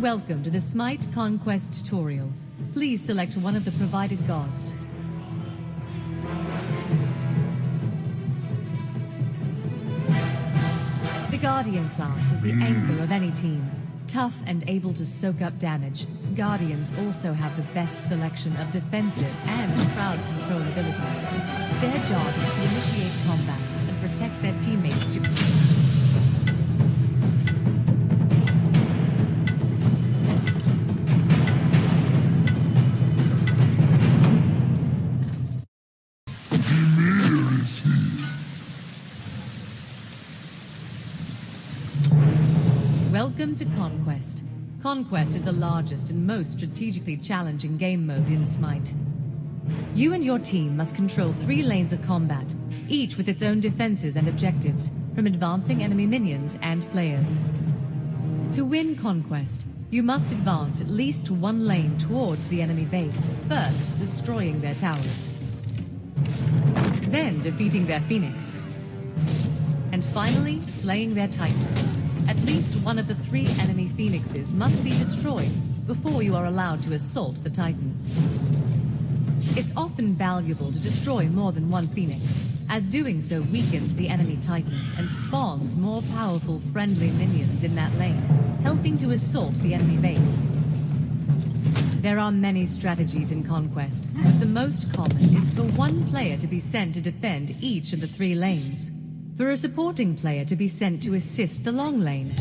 Welcome to the Smite Conquest tutorial. Please select one of the provided gods. The Guardian class is the anchor of any team. Tough and able to soak up damage, Guardians also have the best selection of defensive and crowd control abilities. Their job is to initiate combat and protect their teammates Ymir is here. Welcome to Conquest. Conquest is the largest and most strategically challenging game mode in Smite. You and your team must control 3 lanes of combat, each with its own defenses and objectives, from advancing enemy minions and players. To win Conquest, you must advance at least 1 lane towards the enemy base, first destroying their towers, then defeating their Phoenix, and finally slaying their Titan. At least one of the 3 enemy Phoenixes must be destroyed before you are allowed to assault the Titan. It's often valuable to destroy more than 1 Phoenix, as doing so weakens the enemy Titan and spawns more powerful friendly minions in that lane, helping to assault the enemy base. There are many strategies in Conquest, but the most common is for 1 player to be sent to defend each of the 3 lanes, for a supporting player to be sent to assist the long lane,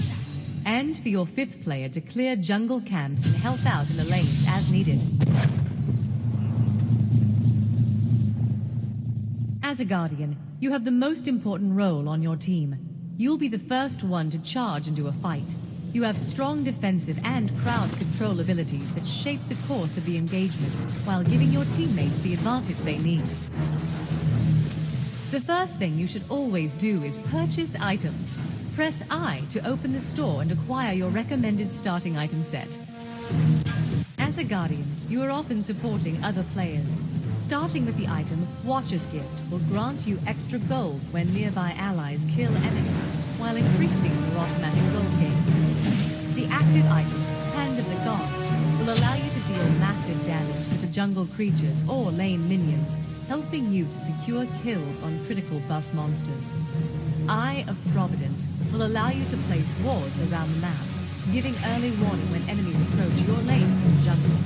and for your 5th player to clear jungle camps and help out in the lanes as needed. As a Guardian, you have the most important role on your team. You'll be the first one to charge into a fight. You have strong defensive and crowd control abilities that shape the course of the engagement, while giving your teammates the advantage they need. The first thing you should always do is purchase items. Press I to open the store and acquire your recommended starting item set. As a Guardian, you are often supporting other players. Starting with the item Watcher's Gift will grant you extra gold when nearby allies kill enemies, while increasing your automatic gold gain. The active item, Hand of the Gods, will allow you to deal massive damage to jungle creatures or lane minions, helping you to secure kills on critical buff monsters. Eye of Providence will allow you to place wards around the map, giving early warning when enemies approach your lane from the jungle.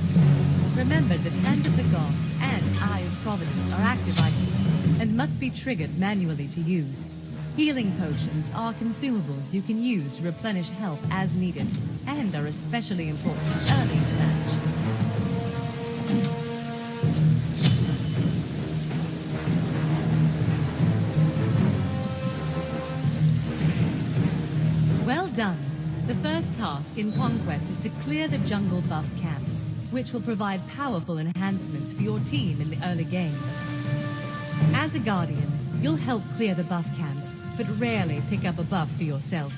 Remember that Hand of the Gods and Eye of Providence are active items and must be triggered manually to use. Healing potions are consumables you can use to replenish health as needed, and are especially important early in the match. Well done! The first task in Conquest is to clear the jungle buff camps, which will provide powerful enhancements for your team in the early game. As a Guardian, you'll help clear the buff camps, but rarely pick up a buff for yourself.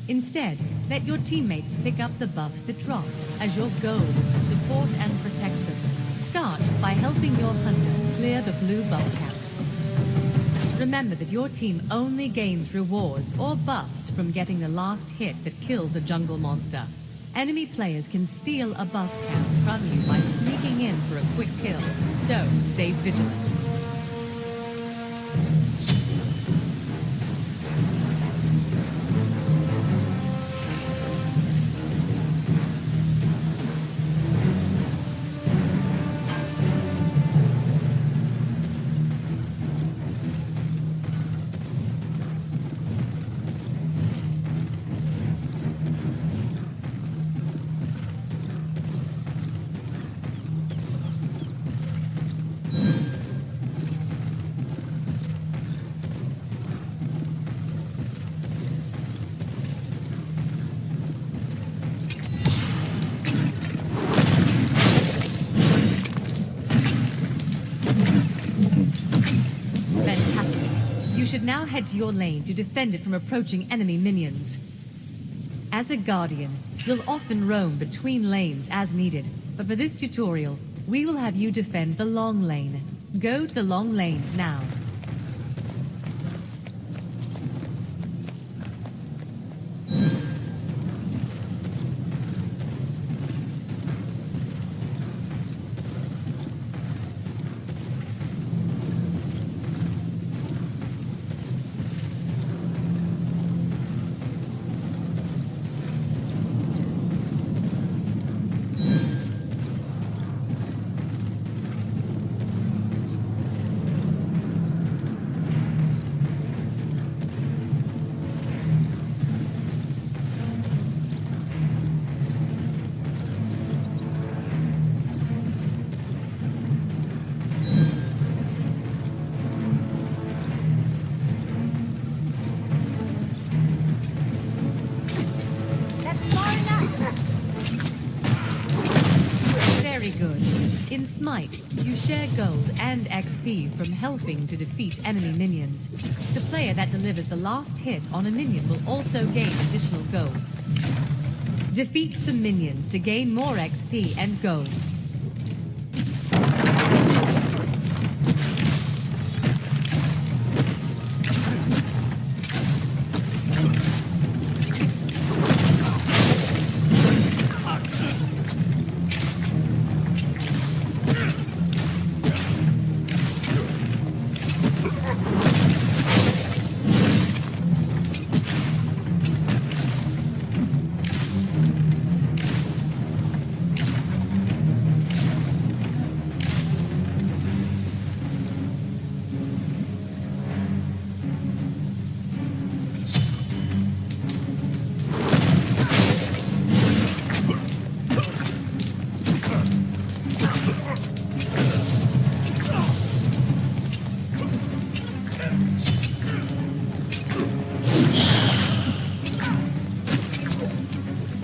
Instead, let your teammates pick up the buffs that drop, as your goal is to support and protect them. Start by helping your hunter clear the blue buff camp. Remember that your team only gains rewards or buffs from getting the last hit that kills a jungle monster. Enemy players can steal a buff camp from you by sneaking in for a quick kill, so stay vigilant. You should now head to your lane to defend it from approaching enemy minions. As a Guardian, you'll often roam between lanes as needed, but for this tutorial, we will have you defend the long lane. Go to the long lane now. good. In Smite, you share gold and XP from helping to defeat enemy minions. The player that delivers the last hit on a minion will also gain additional gold. Defeat some minions to gain more XP and gold.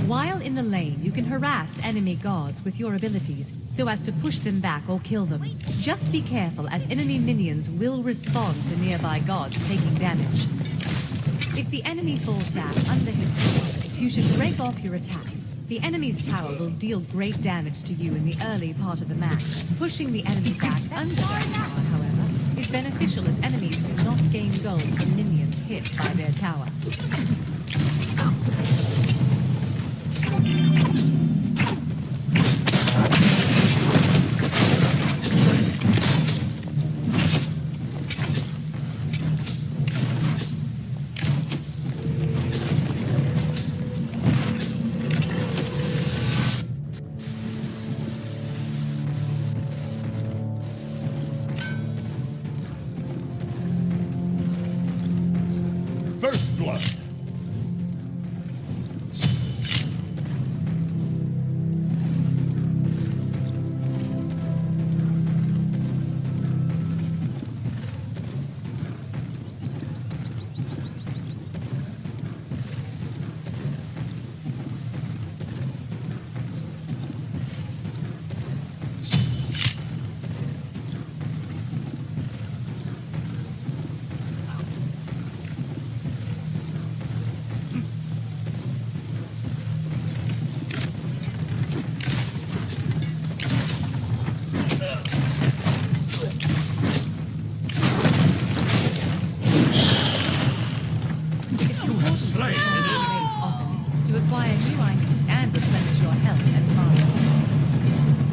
While in the lane, you can harass enemy guards with your abilities so as to push them back or kill them. Just be careful, as enemy minions will respond to nearby guards taking damage. If the enemy falls back under his tower, you should break off your attack. The enemy's tower will deal great damage to you in the early part of the match. Pushing the enemy back under their tower, however, is beneficial, as enemies do not gain gold from minions hit by their tower. First blood.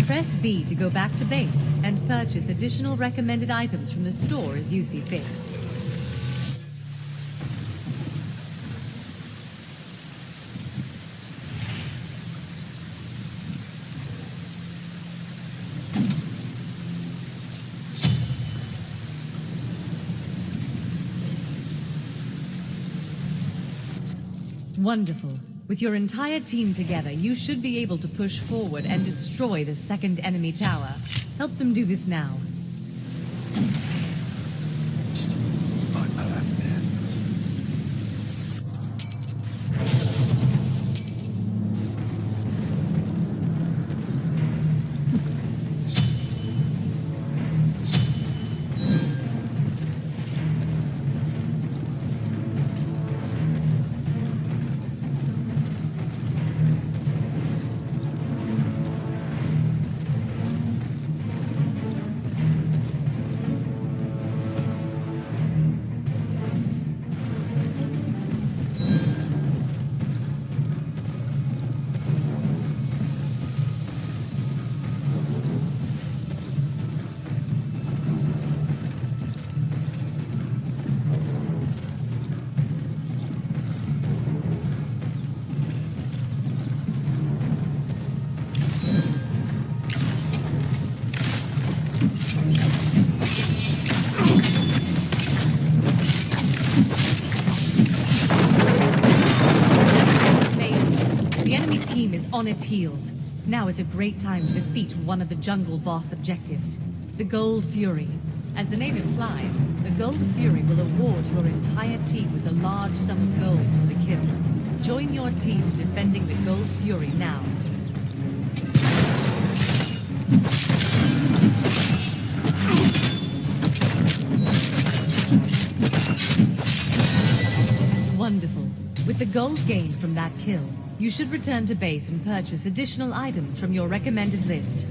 Press B to go back to base and purchase additional recommended items from the store as you see fit. Wonderful. With your entire team together, you should be able to push forward and destroy the second enemy tower. Help them do this now. On its heels. Now is a great time to defeat one of the jungle boss objectives, the Gold Fury. As the name implies, the Gold Fury will award your entire team with a large sum of gold for the kill. Join your team defending the Gold Fury now. With gold gained from that kill, you should return to base and purchase additional items from your recommended list.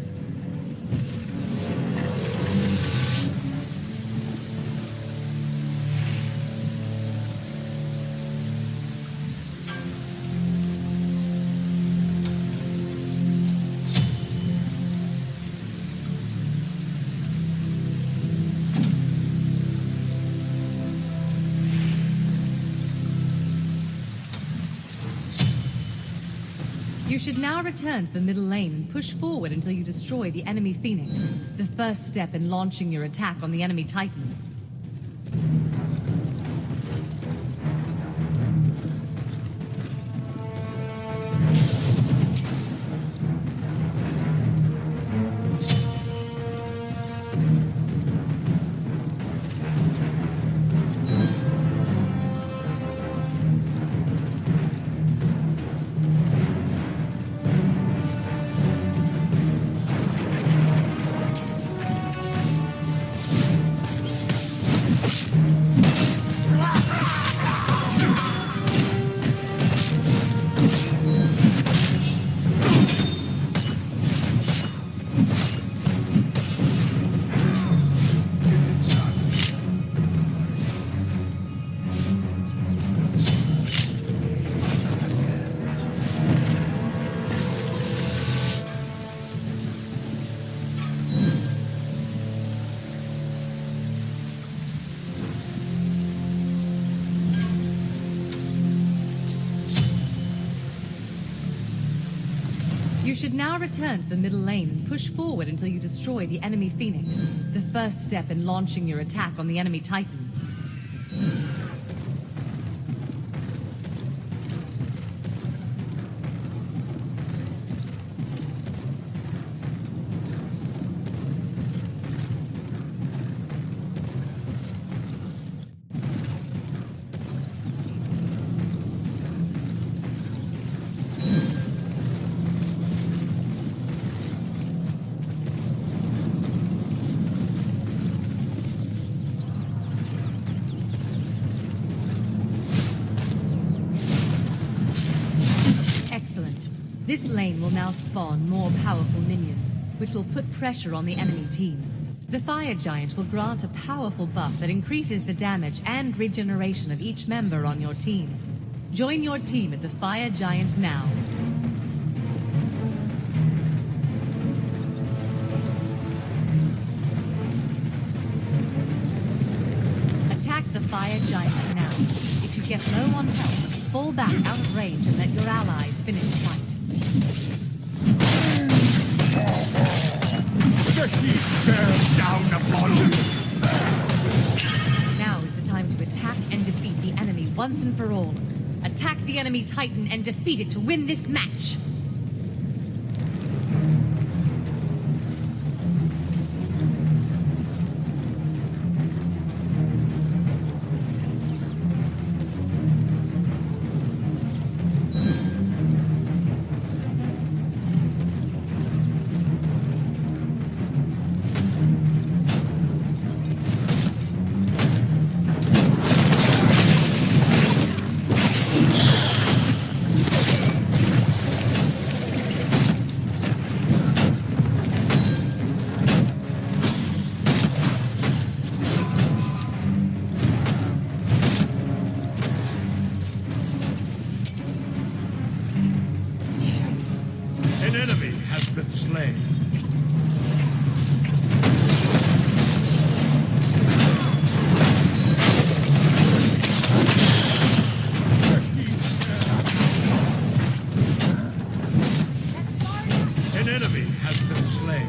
You should now return to the middle lane and push forward until you destroy the enemy Phoenix, the first step in launching your attack on the enemy Titan. You should now return to the middle lane and push forward until you destroy the enemy Phoenix, the first step in launching your attack on the enemy Titan. This lane will now spawn more powerful minions, which will put pressure on the enemy team. The Fire Giant will grant a powerful buff that increases the damage and regeneration of each member on your team. Join your team at the Fire Giant now. Attack the Fire Giant now. If you get low on health, fall back out of range and let your allies finish the fight. Down upon you. Now is the time to attack and defeat the enemy once and for all. Attack the enemy Titan and defeat it to win this match! An enemy has been slain. An enemy has been slain.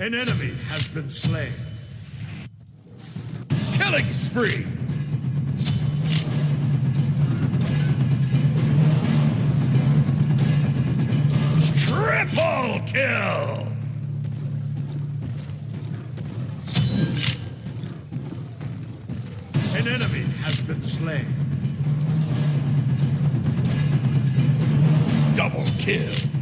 An enemy has been slain. Killing spree! Triple kill! An enemy has been slain. Double kill.